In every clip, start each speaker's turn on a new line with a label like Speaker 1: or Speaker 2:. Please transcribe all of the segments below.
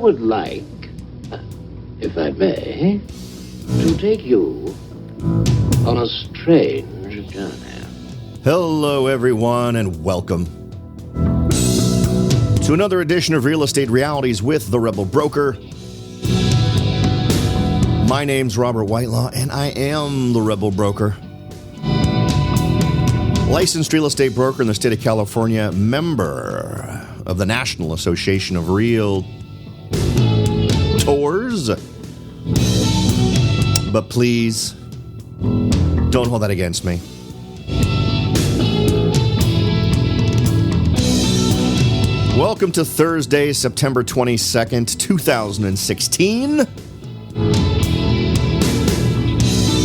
Speaker 1: would like, if I may, to take you on a strange journey.
Speaker 2: Hello, everyone, and welcome to another edition of Real Estate Realities with the Rebel Broker. My name's Robert Whitelaw, and I am the Rebel Broker. Licensed real estate broker in the state of California, member of the National Association of Realtors. But please, don't hold that against me. Welcome to Thursday, September 22nd, 2016.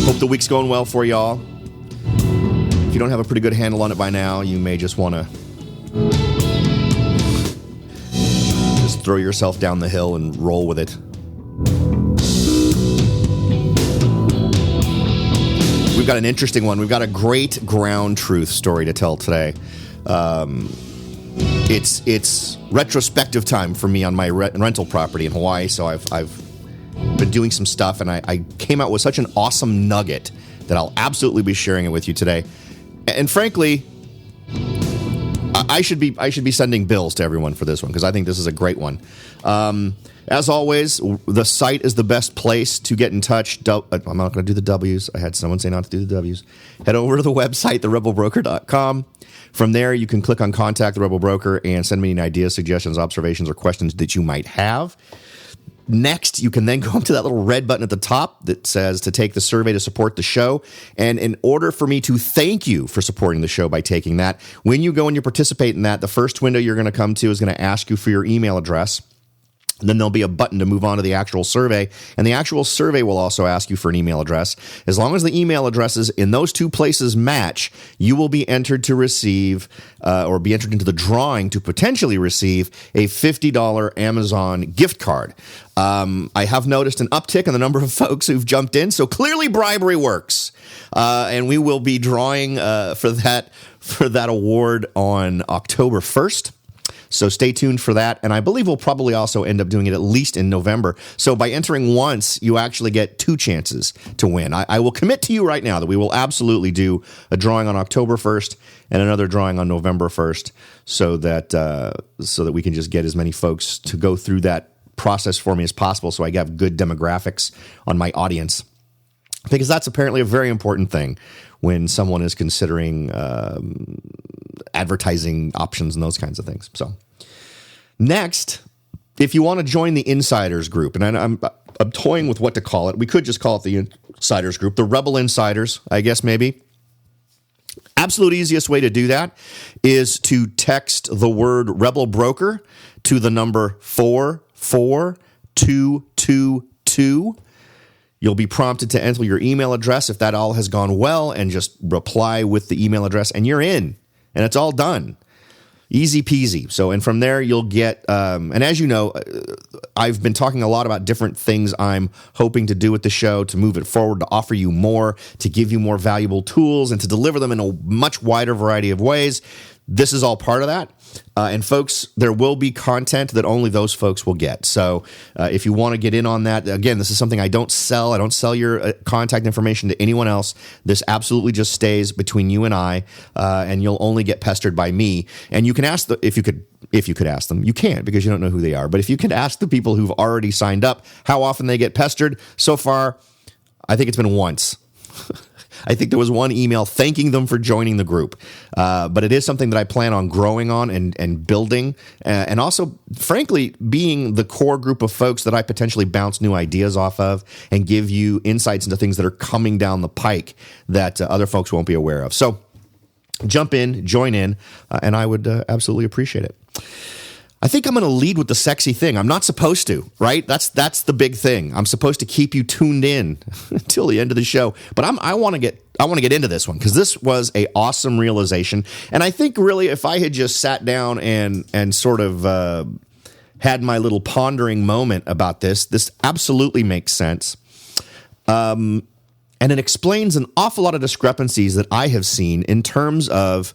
Speaker 2: Hope the week's going well for y'all. If you don't have a pretty good handle on it by now, you may just want to just throw yourself down the hill and roll with it. We've got an interesting one. We've got a great ground truth story to tell today. It's retrospective time for me on my rental property in Hawaii, so I've been doing some stuff, and I came out with such an awesome nugget that I'll absolutely be sharing it with you today. And frankly, I should be sending bills to everyone for this one because I think this is a great one. As always, the site is the best place to get in touch. I'm not going to do the W's. I had someone say not to do the W's. Head over to the website, therebelbroker.com. From there, you can click on Contact the Rebel Broker and send me any ideas, suggestions, observations, or questions that you might have. Next, you can then go up to that little red button at the top that says to take the survey to support the show. And in order for me to thank you for supporting the show by taking that, when you go and you participate in that, the first window you're going to come to is going to ask you for your email address. And then there'll be a button to move on to the actual survey. And the actual survey will also ask you for an email address. As long as the email addresses in those two places match, you will be entered to receive or be entered into the drawing to potentially receive a $50 Amazon gift card. I have noticed an uptick in the number of folks who've jumped in. So clearly bribery works. And we will be drawing for that award on October 1st. So stay tuned for that. And I believe we'll probably also end up doing it at least in November. So by entering once, you actually get two chances to win. I will commit to you right now that we will absolutely do a drawing on October 1st and another drawing on November 1st so that we can just get as many folks to go through that process for me as possible so I have good demographics on my audience. Because that's apparently a very important thing when someone is considering advertising options and those kinds of things. So next, if you want to join the Insiders group, and I'm toying with what to call it. We could just call it the Insiders group, the Rebel Insiders, I guess maybe. Absolute easiest way to do that is to text the word Rebel Broker to the number 44222. You'll be prompted to enter your email address if that all has gone well and just reply with the email address and you're in and it's all done. Easy peasy. So, and from there you'll get, and as you know, I've been talking a lot about different things I'm hoping to do with the show to move it forward, to offer you more, to give you more valuable tools and to deliver them in a much wider variety of ways. This is all part of that. And folks, there will be content that only those folks will get. So if you want to get in on that, again, this is something I don't sell. I don't sell your contact information to anyone else. This absolutely just stays between you and I, and you'll only get pestered by me. And you can ask if you could ask them. You can't because you don't know who they are. But if you could ask the people who've already signed up how often they get pestered, so far, I think it's been once. I think there was one email thanking them for joining the group. But it is something that I plan on growing on and building. And also, frankly, being the core group of folks that I potentially bounce new ideas off of and give you insights into things that are coming down the pike that other folks won't be aware of. So jump in, join in, and I would absolutely appreciate it. I think I'm going to lead with the sexy thing. I'm not supposed to, right? That's the big thing. I'm supposed to keep you tuned in until the end of the show. But I want to get into this one because this was a awesome realization. And I think really if I had just sat down and sort of had my little pondering moment about this absolutely makes sense. And it explains an awful lot of discrepancies that I have seen in terms of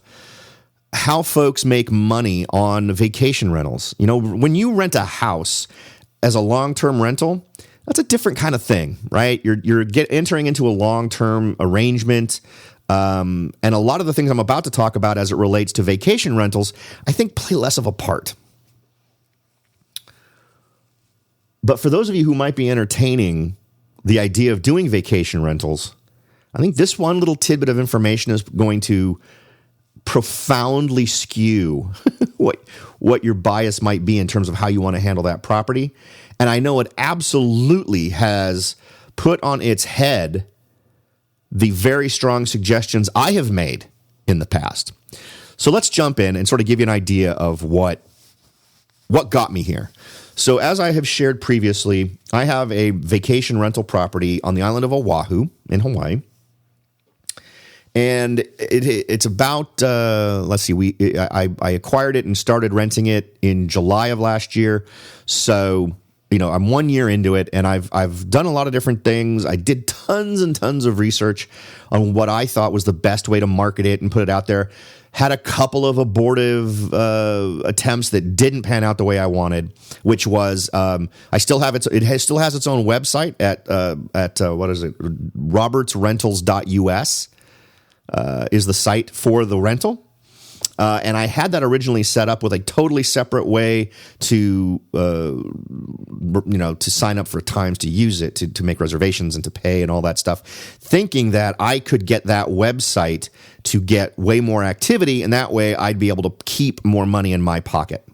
Speaker 2: how folks make money on vacation rentals. You know, when you rent a house, as a long-term rental, that's a different kind of thing, right? You're entering into a long-term arrangement. And a lot of the things I'm about to talk about as it relates to vacation rentals, I think play less of a part. But for those of you who might be entertaining the idea of doing vacation rentals, I think this one little tidbit of information is going to profoundly skew what your bias might be in terms of how you want to handle that property. And I know it absolutely has put on its head the very strong suggestions I have made in the past. So let's jump in and sort of give you an idea of what got me here. So as I have shared previously, I have a vacation rental property on the island of Oahu in Hawaii. And it's about, I acquired it and started renting it in July of last year. So, I'm 1 year into it, and I've done a lot of different things. I did tons and tons of research on what I thought was the best way to market it and put it out there. Had a couple of abortive attempts that didn't pan out the way I wanted, which was I still have still has its own website at what is it? robertsrentals.us is the site for the rental. And I had that originally set up with a totally separate way to sign up for times to use it, to make reservations and to pay and all that stuff, thinking that I could get that website to get way more activity, and that way I'd be able to keep more money in my pocket.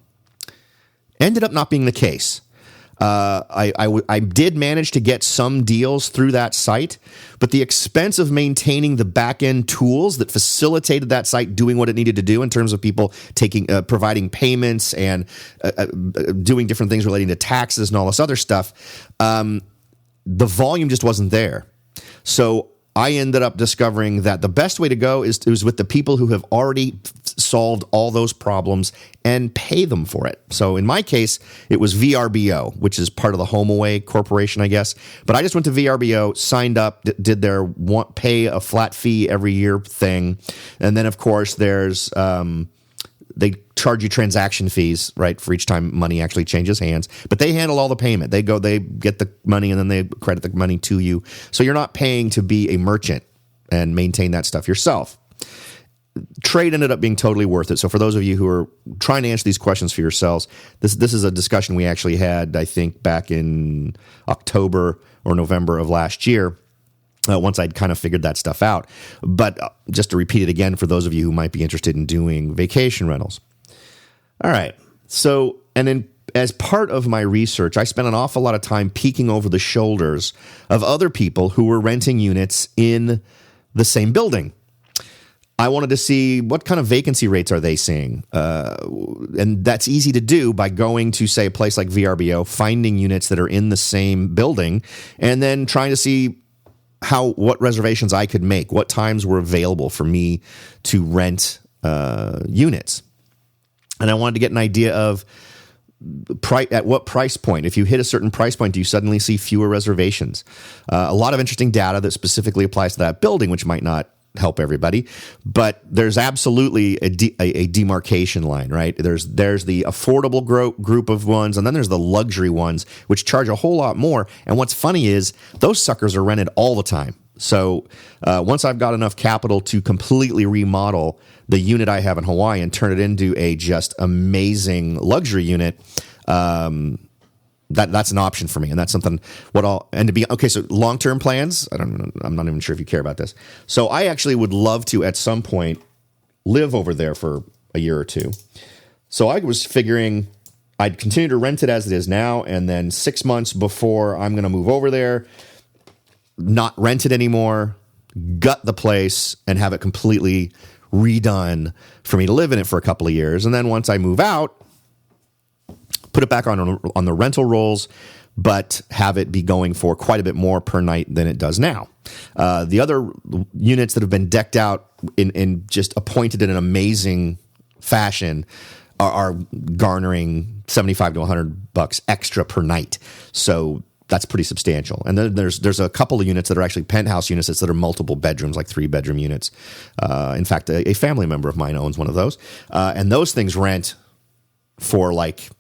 Speaker 2: Ended up not being the case. I did manage to get some deals through that site, but the expense of maintaining the back-end tools that facilitated that site doing what it needed to do in terms of people providing payments and doing different things relating to taxes and all this other stuff, the volume just wasn't there. So I ended up discovering that the best way to go is with the people who have already solved all those problems and pay them for it. So in my case, it was VRBO, which is part of the HomeAway Corporation, I guess. But I just went to VRBO, signed up, did their pay a flat fee every year thing. And then, of course, there's they charge you transaction fees, right, for each time money actually changes hands. But they handle all the payment. They get the money, and then they credit the money to you. So you're not paying to be a merchant and maintain that stuff yourself. Trade ended up being totally worth it. So for those of you who are trying to answer these questions for yourselves, this is a discussion we actually had, I think, back in October or November of last year. Once I'd kind of figured that stuff out. But just to repeat it again for those of you who might be interested in doing vacation rentals. All right. So, and then as part of my research, I spent an awful lot of time peeking over the shoulders of other people who were renting units in the same building. I wanted to see what kind of vacancy rates are they seeing. And that's easy to do by going to, say, a place like VRBO, finding units that are in the same building, and then trying to see what reservations I could make, what times were available for me to rent units. And I wanted to get an idea of at what price point. If you hit a certain price point, do you suddenly see fewer reservations? A lot of interesting data that specifically applies to that building, which might not help everybody, but there's absolutely a demarcation line, right? There's the affordable group of ones, and then there's the luxury ones, which charge a whole lot more. And what's funny is those suckers are rented all the time. So once I've got enough capital to completely remodel the unit I have in Hawaii and turn it into a just amazing luxury unit, that's an option for me, and that's something. So long-term plans. I'm not even sure if you care about this. So I actually would love to at some point live over there for a year or two. So I was figuring I'd continue to rent it as it is now, and then 6 months before I'm going to move over there, not rent it anymore, gut the place, and have it completely redone for me to live in it for a couple of years. And then once I move out, put it back on the rental rolls, but have it be going for quite a bit more per night than it does now. The other units that have been decked out in just appointed in an amazing fashion are garnering $75 to $100 extra per night. So that's pretty substantial. And then there's a couple of units that are actually penthouse units that are multiple bedrooms, like 3-bedroom units. In fact, a family member of mine owns one of those. And those things rent for like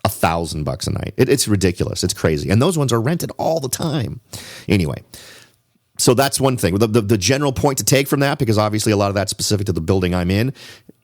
Speaker 2: $1,000 a night. It's ridiculous. It's crazy. And those ones are rented all the time. Anyway, so that's one thing. The general point to take from that, because obviously a lot of that's specific to the building I'm in,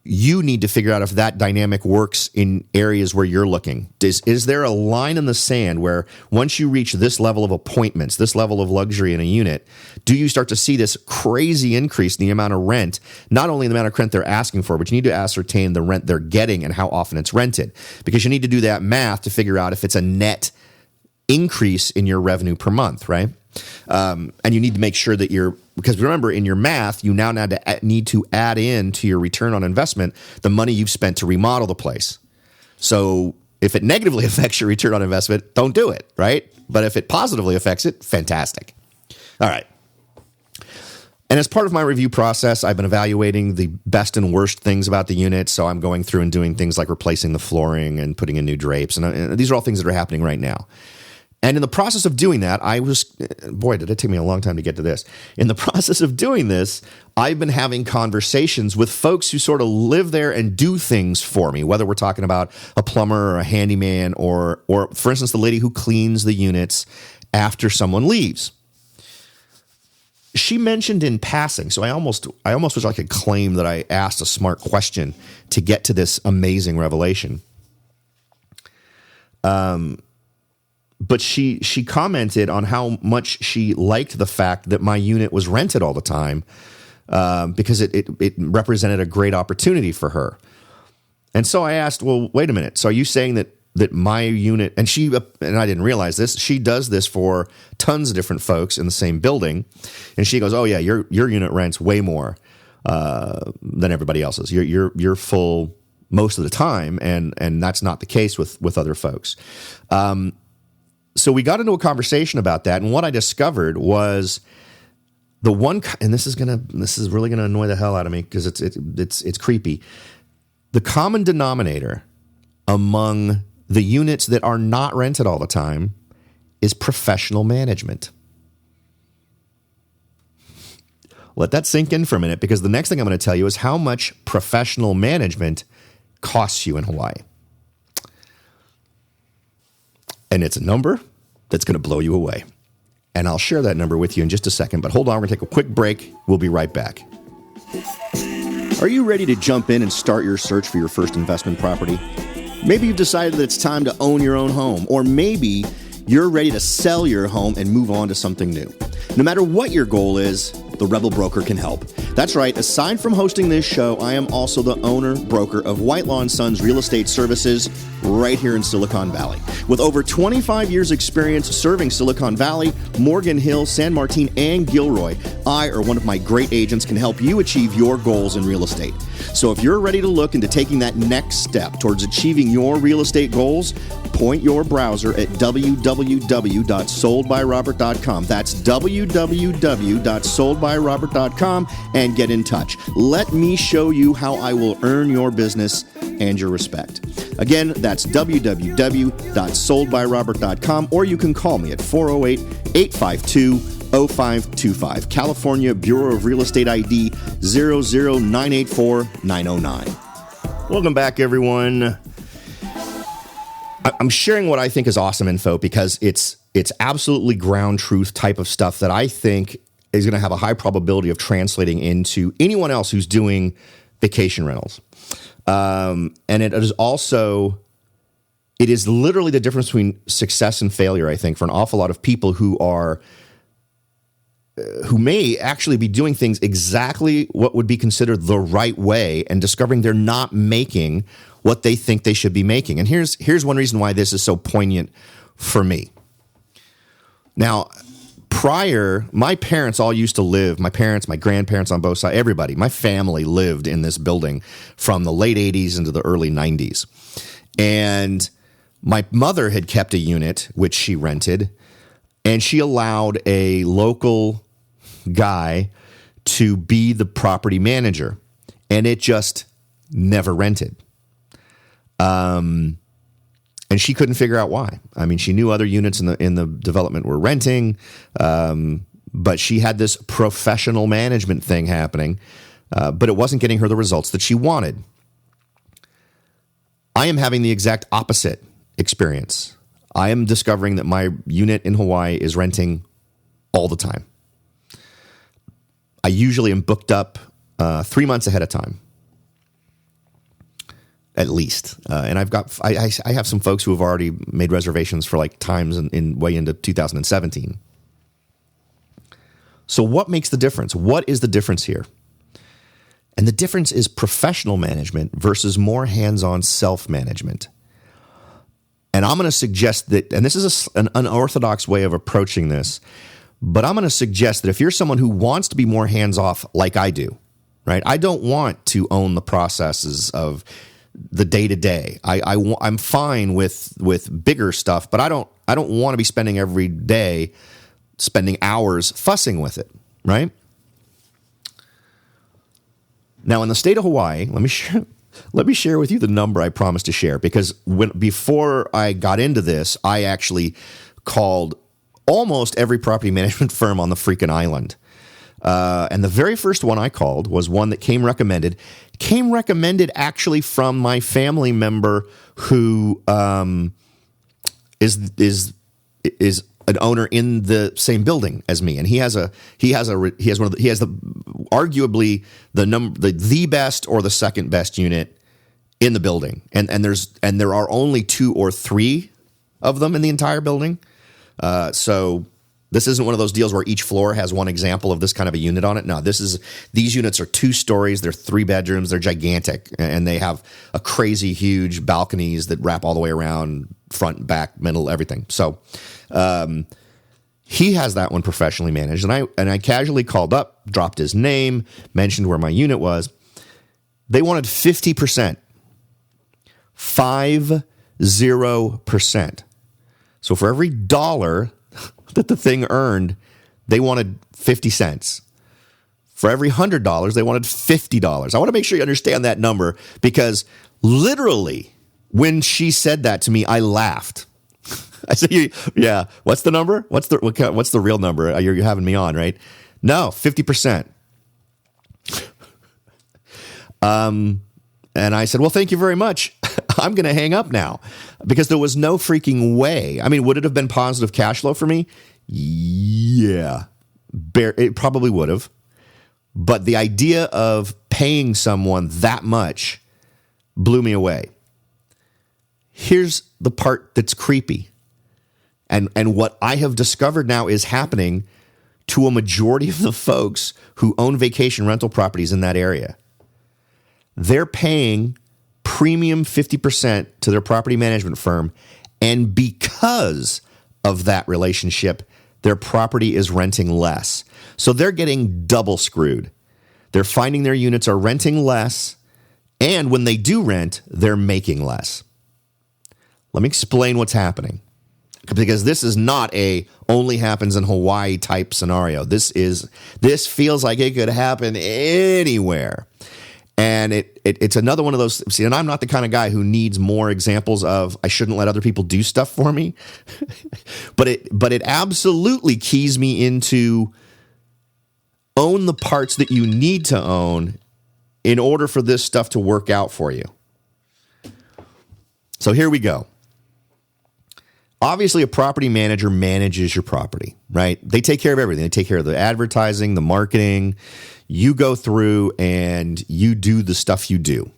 Speaker 2: you need to figure out if that dynamic works in areas where you're looking. Is there a line in the sand where once you reach this level of appointments, this level of luxury in a unit, do you start to see this crazy increase in the amount of rent, not only the amount of rent they're asking for, but you need to ascertain the rent they're getting and how often it's rented, because you need to do that math to figure out if it's a net increase in your revenue per month, right? And you need to make sure that because remember, in your math, you now need to add in to your return on investment the money you've spent to remodel the place. So if it negatively affects your return on investment, don't do it, right? But if it positively affects it, fantastic. All right. And as part of my review process, I've been evaluating the best and worst things about the unit. So I'm going through and doing things like replacing the flooring and putting in new drapes. And these are all things that are happening right now. And in the process of doing that, did it take me a long time to get to this. In the process of doing this, I've been having conversations with folks who sort of live there and do things for me, whether we're talking about a plumber or a handyman or for instance, the lady who cleans the units after someone leaves. She mentioned in passing, so I almost wish I could claim that I asked a smart question to get to this amazing revelation. But she commented on how much she liked the fact that my unit was rented all the time because it represented a great opportunity for her. And so I asked, well, wait a minute. So are you saying that my unit, and I didn't realize this, she does this for tons of different folks in the same building. And she goes, oh yeah, your unit rents way more than everybody else's. You're full most of the time. And that's not the case with other folks. So we got into a conversation about that, and what I discovered was and this is really gonna annoy the hell out of me because it's creepy. The common denominator among the units that are not rented all the time is professional management. Let that sink in for a minute, because the next thing I'm going to tell you is how much professional management costs you in Hawaii. And it's a number that's going to blow you away. And I'll share that number with you in just a second. But hold on, we're going to take a quick break. We'll be right back. Are you ready to jump in and start your search for your first investment property? Maybe you've decided that it's time to own your own home. Or maybe you're ready to sell your home and move on to something new. No matter what your goal is, the Rebel Broker can help. That's right. Aside from hosting this show, I am also the owner-broker of Whitelaw & Sons Real Estate Services right here in Silicon Valley. With over 25 years experience serving Silicon Valley, Morgan Hill, San Martin, and Gilroy, I or one of my great agents can help you achieve your goals in real estate. So if you're ready to look into taking that next step towards achieving your real estate goals, point your browser at www.soldbyrobert.com. That's www.soldbyrobert.com and get in touch. Let me show you how I will earn your business and your respect. Again, that's www.soldbyrobert.com, or you can call me at 408-852-0525. California Bureau of Real Estate ID 00984-909. Welcome back, everyone. I'm sharing what I think is awesome info because it's absolutely ground truth type of stuff that I think is going to have a high probability of translating into anyone else who's doing vacation rentals. And it is literally the difference between success and failure, I think, for an awful lot of people who may actually be doing things exactly what would be considered the right way and discovering they're not making what they think they should be making. And here's one reason why this is so poignant for me. Now, my parents all used to live, my parents, my grandparents on both sides, everybody, my family lived in this building from the late 80s into the early 90s. And my mother had kept a unit, which she rented, and she allowed a local guy to be the property manager, and it just never rented. And she couldn't figure out why. I mean, she knew other units in the development were renting, but she had this professional management thing happening, but it wasn't getting her the results that she wanted. I am having the exact opposite experience. I am discovering that my unit in Hawaii is renting all the time. I usually am booked up 3 months ahead of time, at least. And I have some folks who have already made reservations for like times in way into 2017. So what makes the difference? What is the difference here? And the difference is professional management versus more hands-on self-management. And I'm going to suggest that, and this is an unorthodox way of approaching this, but I'm going to suggest that if you're someone who wants to be more hands-off like I do, right? I don't want to own the processes of the day-to-day. I'm fine with bigger stuff, but I don't want to be spending every day spending hours fussing with it, right? Now, in the state of Hawaii, let me share with you the number I promised to share, because before I got into this, I actually called almost every property management firm on the freaking island. And the very first one I called was one that came recommended actually from my family member who is an owner in the same building as me, and he has arguably the best or the second best unit in the building, and there are only 2 or 3 of them in the entire building. So this isn't one of those deals where each floor has one example of this kind of a unit on it. No, these units are 2 stories, they're 3 bedrooms, they're gigantic, and they have a crazy huge balconies that wrap all the way around, front, back, middle, everything. So he has that one professionally managed, and I casually called up, dropped his name, mentioned where my unit was. They wanted 50%. 50%. So for every dollar that the thing earned, they wanted 50 cents. For every $100, they wanted $50. I want to make sure you understand that number, because literally when she said that to me, I laughed. I said, yeah, what's the number? What's the real number? You're having me on, right? No, 50%. And I said, well, thank you very much. I'm going to hang up now, because there was no freaking way. I mean, would it have been positive cash flow for me? Yeah, it probably would have. But the idea of paying someone that much blew me away. Here's the part that's creepy. And what I have discovered now is happening to a majority of the folks who own vacation rental properties in that area. They're paying premium 50% to their property management firm, and because of that relationship, their property is renting less. So they're getting double screwed. They're finding their units are renting less, and when they do rent, they're making less. Let me explain what's happening, because this is not a only happens in Hawaii type scenario. This feels like it could happen anywhere. And it's another one of those. See, and I'm not the kind of guy who needs more examples of I shouldn't let other people do stuff for me. but it absolutely keys me into own the parts that you need to own in order for this stuff to work out for you. So here we go. Obviously, a property manager manages your property, right? They take care of everything. They take care of the advertising, the marketing. You go through and you do the stuff you do.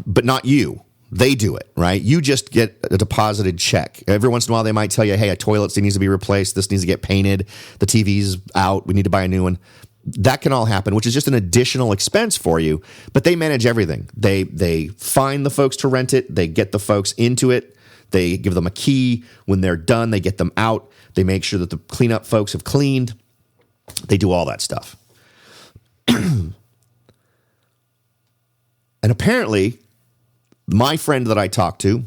Speaker 2: But not you. They do it, right? You just get a deposited check. Every once in a while, they might tell you, hey, a toilet needs to be replaced. This needs to get painted. The TV's out. We need to buy a new one. That can all happen, which is just an additional expense for you. But they manage everything. They find the folks to rent it. They get the folks into it. They give them a key. When they're done, they get them out. They make sure that the cleanup folks have cleaned. They do all that stuff. And apparently, my friend that I talked to,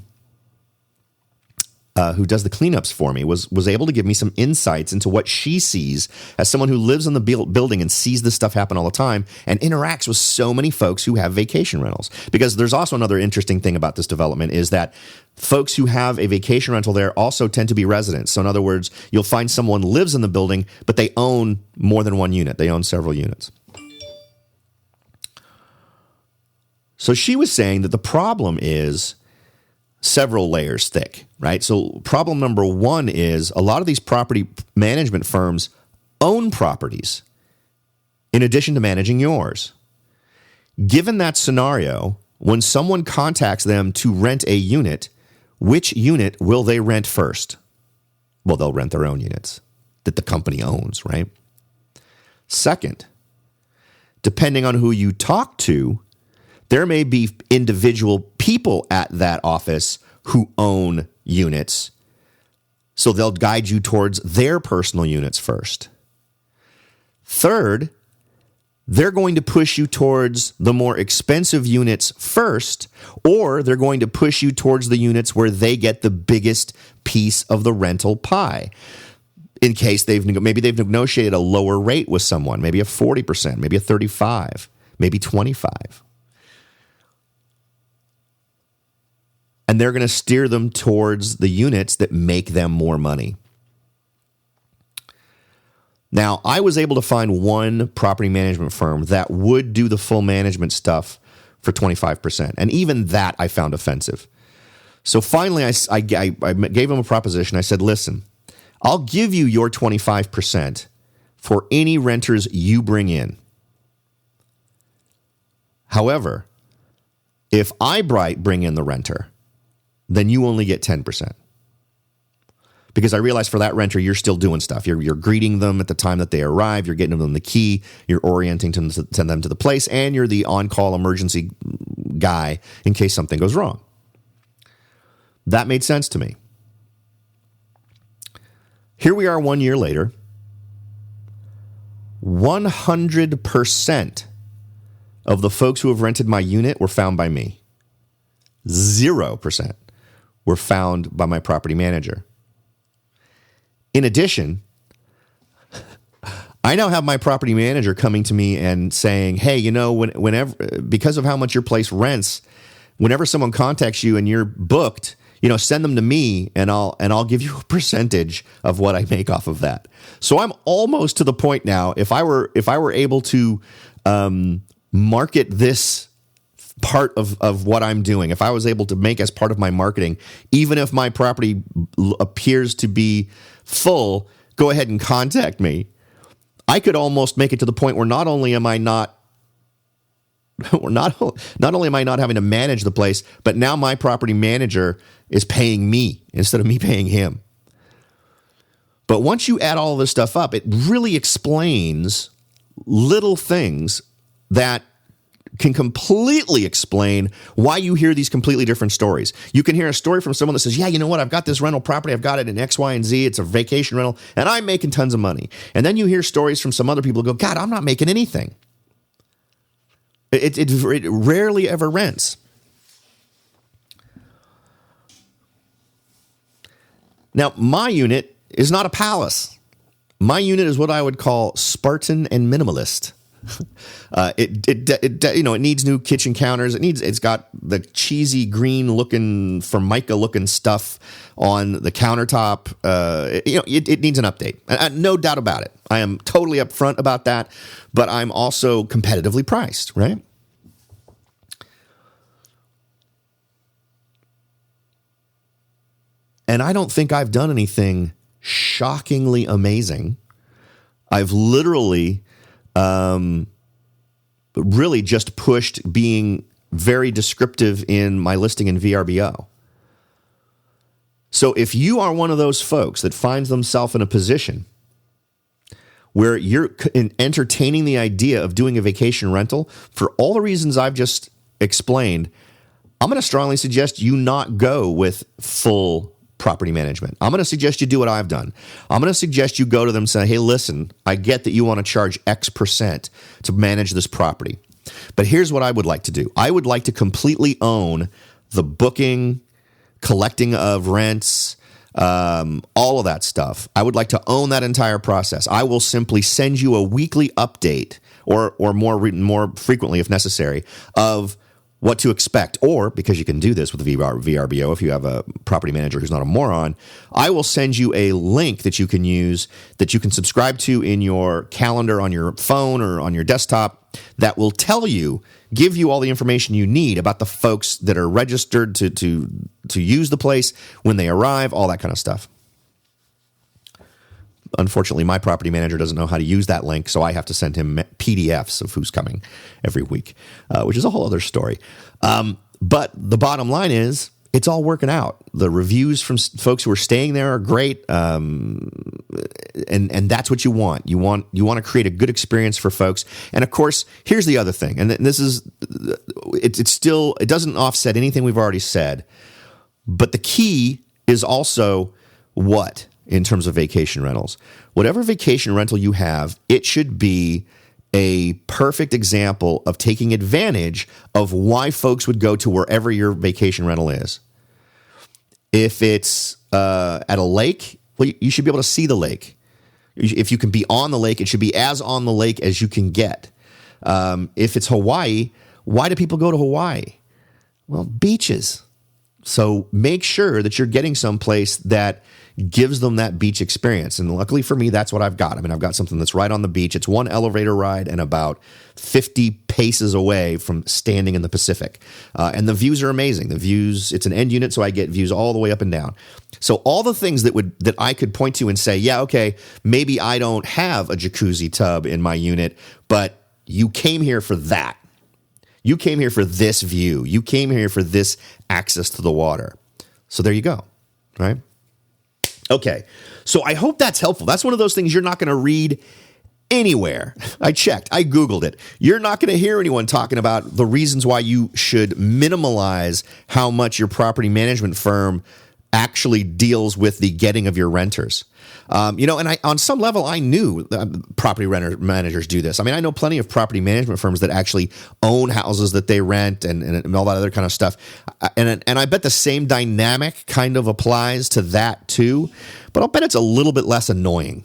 Speaker 2: who does the cleanups for me, was able to give me some insights into what she sees as someone who lives in the building and sees this stuff happen all the time and interacts with so many folks who have vacation rentals. Because there's also another interesting thing about this development is that folks who have a vacation rental there also tend to be residents. So in other words, you'll find someone lives in the building, but they own more than one unit. They own several units. So she was saying that the problem is several layers thick, right? So problem number one is a lot of these property management firms own properties in addition to managing yours. Given that scenario, when someone contacts them to rent a unit, which unit will they rent first? Well, they'll rent their own units that the company owns, right? Second, depending on who you talk to, there may be individual people at that office who own units, so they'll guide you towards their personal units first. Third, they're going to push you towards the more expensive units first, or they're going to push you towards the units where they get the biggest piece of the rental pie. In case maybe they've negotiated a lower rate with someone, maybe a 40%, maybe a 35%, maybe 25%. And they're going to steer them towards the units that make them more money. Now, I was able to find one property management firm that would do the full management stuff for 25%. And even that I found offensive. So finally, I gave them a proposition. I said, listen, I'll give you your 25% for any renters you bring in. However, if I bring in the renter, then you only get 10%. Because I realize for that renter, you're still doing stuff. You're greeting them at the time that they arrive. You're getting them the key. You're orienting them to the place. And you're the on-call emergency guy in case something goes wrong. That made sense to me. Here we are 1 year later. 100% of the folks who have rented my unit were found by me. 0% were found by my property manager. In addition, I now have my property manager coming to me and saying, hey, you know, whenever, because of how much your place rents, whenever someone contacts you and you're booked, you know, send them to me and I'll give you a percentage of what I make off of that. So I'm almost to the point now, if I were able to market this part of what I'm doing, if I was able to make as part of my marketing, even if my property appears to be full, go ahead and contact me. I could almost make it to the point where not only am I not having to manage the place, but now my property manager is paying me instead of me paying him. But once you add all of this stuff up, it really explains little things that can completely explain why you hear these completely different stories. You can hear a story from someone that says, yeah, you know what? I've got this rental property. I've got it in X, Y, and Z. It's a vacation rental, and I'm making tons of money. And then you hear stories from some other people who go, God, I'm not making anything. It rarely ever rents. Now, my unit is not a palace. My unit is what I would call Spartan and minimalist. It needs new kitchen counters. It's got the cheesy green looking Formica looking stuff on the countertop. It needs an update. No doubt about it. I am totally upfront about that, but I'm also competitively priced, right? And I don't think I've done anything shockingly amazing. I've literally really just pushed being very descriptive in my listing in VRBO. So if you are one of those folks that finds themselves in a position where you're entertaining the idea of doing a vacation rental, for all the reasons I've just explained, I'm going to strongly suggest you not go with full property management. I'm going to suggest you do what I've done. I'm going to suggest you go to them and say, hey, listen, I get that you want to charge X% to manage this property, but here's what I would like to do. I would like to completely own the booking, collecting of rents, all of that stuff. I would like to own that entire process. I will simply send you a weekly update or more frequently if necessary of what to expect. Or, because you can do this with VRBO, if you have a property manager who's not a moron, I will send you a link that you can use, that you can subscribe to in your calendar on your phone or on your desktop, that will give you all the information you need about the folks that are registered to use the place, when they arrive, all that kind of stuff. Unfortunately, my property manager doesn't know how to use that link, so I have to send him PDFs of who's coming every week, which is a whole other story. But the bottom line is, it's all working out. The reviews from folks who are staying there are great, and that's what you want. You want to create a good experience for folks. And of course, here's the other thing, and this is it doesn't offset anything we've already said, but the key is also what? In terms of vacation rentals. Whatever vacation rental you have, it should be a perfect example of taking advantage of why folks would go to wherever your vacation rental is. If it's at a lake, well, you should be able to see the lake. If you can be on the lake, it should be as on the lake as you can get. If it's Hawaii, why do people go to Hawaii? Well, beaches. So make sure that you're getting someplace that gives them that beach experience. And luckily for me, that's what I've got. I mean, I've got something that's right on the beach. It's one elevator ride and about 50 paces away from standing in the Pacific. And the views are amazing. The views, it's an end unit, so I get views all the way up and down. So all the things that I could point to and say, yeah, okay, maybe I don't have a jacuzzi tub in my unit, but you came here for that. You came here for this view. You came here for this access to the water. So there you go, right? Okay, so I hope that's helpful. That's one of those things you're not going to read anywhere. I checked. I Googled it. You're not going to hear anyone talking about the reasons why you should minimalize how much your property management firm actually deals with the getting of your renters. And on some level, I knew property managers do this. I mean, I know plenty of property management firms that actually own houses that they rent and all that other kind of stuff. And I bet the same dynamic kind of applies to that too, but I'll bet it's a little bit less annoying.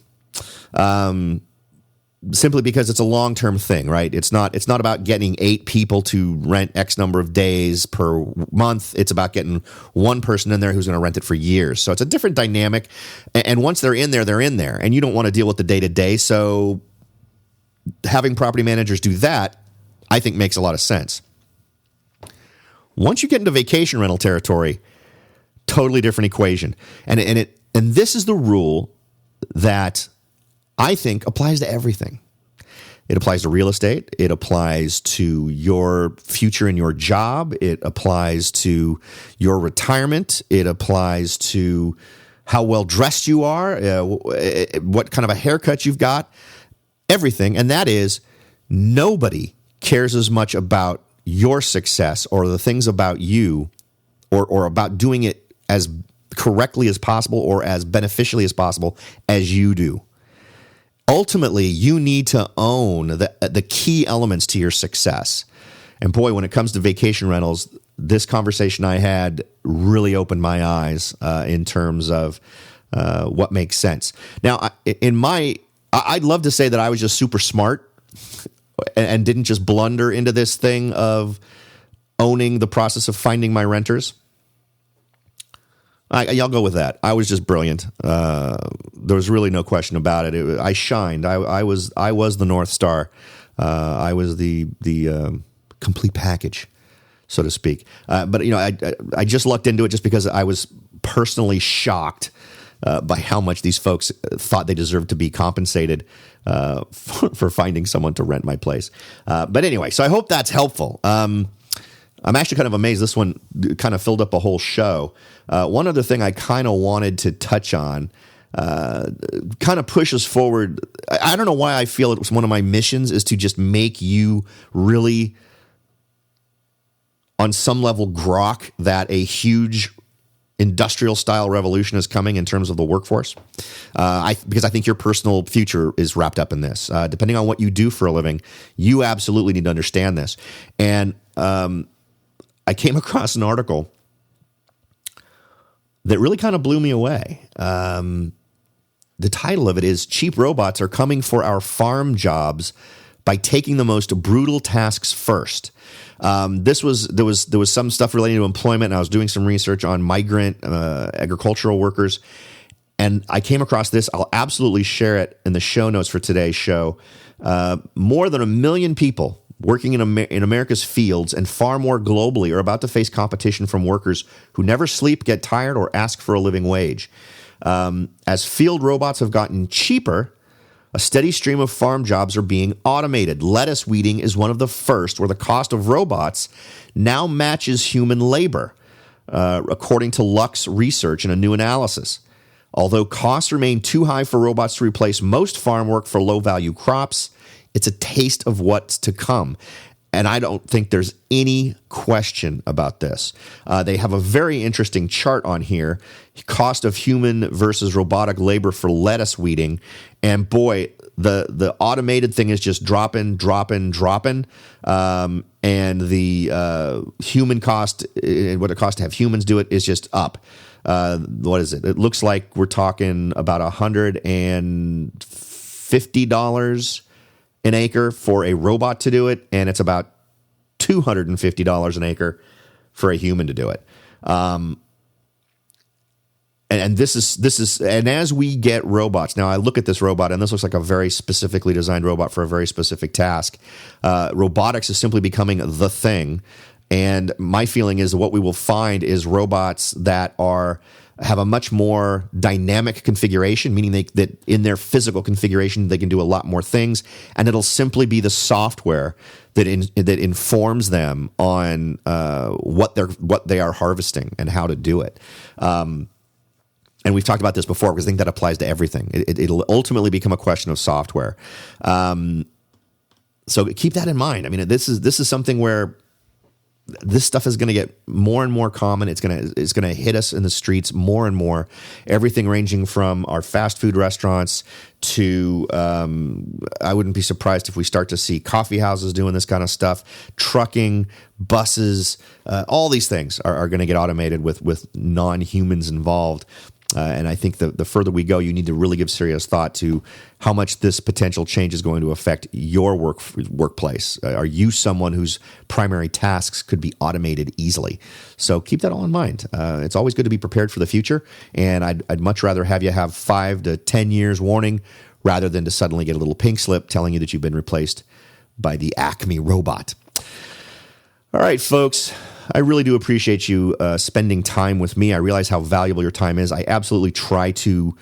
Speaker 2: Simply because it's a long-term thing, right? It's not about getting 8 people to rent X number of days per month. It's about getting one person in there who's going to rent it for years. So it's a different dynamic. And once they're in there, and you don't want to deal with the day-to-day. So having property managers do that, I think makes a lot of sense. Once you get into vacation rental territory, totally different equation. And this is the rule that I think applies to everything. It applies to real estate. It applies to your future in your job. It applies to your retirement. It applies to how well dressed you are, what kind of a haircut you've got, everything. And that is, nobody cares as much about your success or the things about you or about doing it as correctly as possible or as beneficially as possible as you do. Ultimately, you need to own the key elements to your success. And boy, when it comes to vacation rentals, this conversation I had really opened my eyes in terms of what makes sense. Now, I'd love to say that I was just super smart and didn't just blunder into this thing of owning the process of finding my renters. I'll go with that. I was just brilliant. There was really no question about it. I shined. I was the North Star. I was the complete package, so to speak. But I just lucked into it just because I was personally shocked by how much these folks thought they deserved to be compensated for finding someone to rent my place. But anyway, so I hope that's helpful. I'm actually kind of amazed this one kind of filled up a whole show. One other thing I kind of wanted to touch on kind of pushes forward. I don't know why I feel it was one of my missions is to just make you really, on some level, grok that a huge industrial-style revolution is coming in terms of the workforce. Because I think your personal future is wrapped up in this. Depending on what you do for a living, you absolutely need to understand this. And I came across an article that really kind of blew me away. The title of it is "Cheap Robots Are Coming for Our Farm Jobs by taking the most brutal tasks first. There was some stuff relating to employment, and I was doing some research on migrant agricultural workers, and I came across this. I'll absolutely share it in the show notes for today's show. More than 1 million people working in America's fields and far more globally are about to face competition from workers who never sleep, get tired, or ask for a living wage. As field robots have gotten cheaper, a steady stream of farm jobs are being automated. Lettuce weeding is one of the first where the cost of robots now matches human labor, according to Lux Research in a new analysis. Although costs remain too high for robots to replace most farm work for low-value crops, it's a taste of what's to come. And I don't think there's any question about this. They have a very interesting chart on here, cost of human versus robotic labor for lettuce weeding. And boy, the automated thing is just dropping. And the human cost, what it costs to have humans do it, is just up. What is it? It looks like we're talking about $150 an acre for a robot to do it, and it's about $250 an acre for a human to do it. And this is and as we get robots, now I look at this robot, and this looks like a very specifically designed robot for a very specific task. Robotics is simply becoming the thing, and my feeling is that what we will find is robots that have a much more dynamic configuration, meaning that in their physical configuration, they can do a lot more things, and it'll simply be the software that informs them on what they are harvesting and how to do it. And we've talked about this before because I think that applies to everything. It'll ultimately become a question of software. So keep that in mind. I mean, this is something where this stuff is going to get more and more common. It's going to hit us in the streets more and more. Everything ranging from our fast food restaurants to I wouldn't be surprised if we start to see coffee houses doing this kind of stuff, trucking, buses, all these things are going to get automated with non-humans involved. And I think the further we go, you need to really give serious thought to how much this potential change is going to affect your workplace. Are you someone whose primary tasks could be automated easily? So keep that all in mind. It's always good to be prepared for the future, and I'd much rather have you have 5 to 10 years warning rather than to suddenly get a little pink slip telling you that you've been replaced by the Acme robot. All right, folks. I really do appreciate you spending time with me. I realize how valuable your time is. I absolutely try to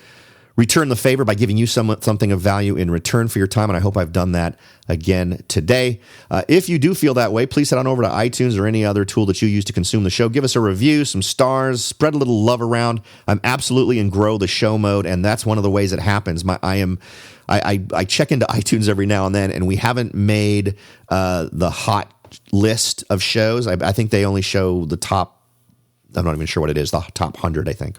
Speaker 2: return the favor by giving you something of value in return for your time, and I hope I've done that again today. If you do feel that way, please head on over to iTunes or any other tool that you use to consume the show. Give us a review, some stars, spread a little love around. I'm absolutely in grow the show mode, and that's one of the ways it happens. I check into iTunes every now and then, and we haven't made the hot list of shows. I think they only show the top, I'm not even sure what it is, the top 100, I think.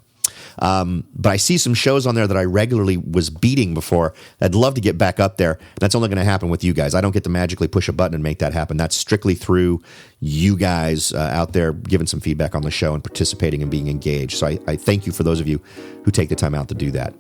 Speaker 2: But I see some shows on there that I regularly was beating before. I'd love to get back up there. That's only going to happen with you guys. I don't get to magically push a button and make that happen. That's strictly through you guys out there giving some feedback on the show and participating and being engaged. So I thank you for those of you who take the time out to do that.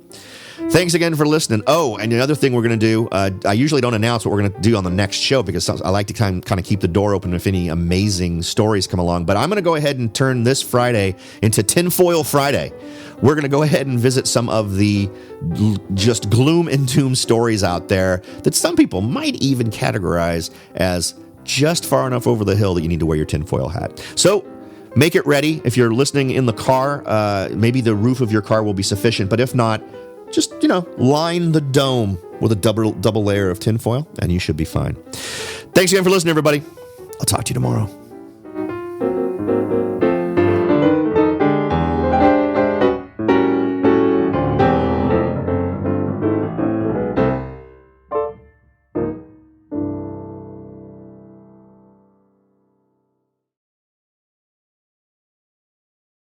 Speaker 2: Thanks again for listening. Oh, and another thing we're going to do, I usually don't announce what we're going to do on the next show because I like to kind of keep the door open if any amazing stories come along. But I'm going to go ahead and turn this Friday into Tinfoil Friday. We're going to go ahead and visit some of the just gloom and doom stories out there that some people might even categorize as just far enough over the hill that you need to wear your tinfoil hat. So make it ready. If you're listening in the car, maybe the roof of your car will be sufficient. But if not, just, line the dome with a double layer of tinfoil, and you should be fine. Thanks again for listening, everybody. I'll talk to you tomorrow.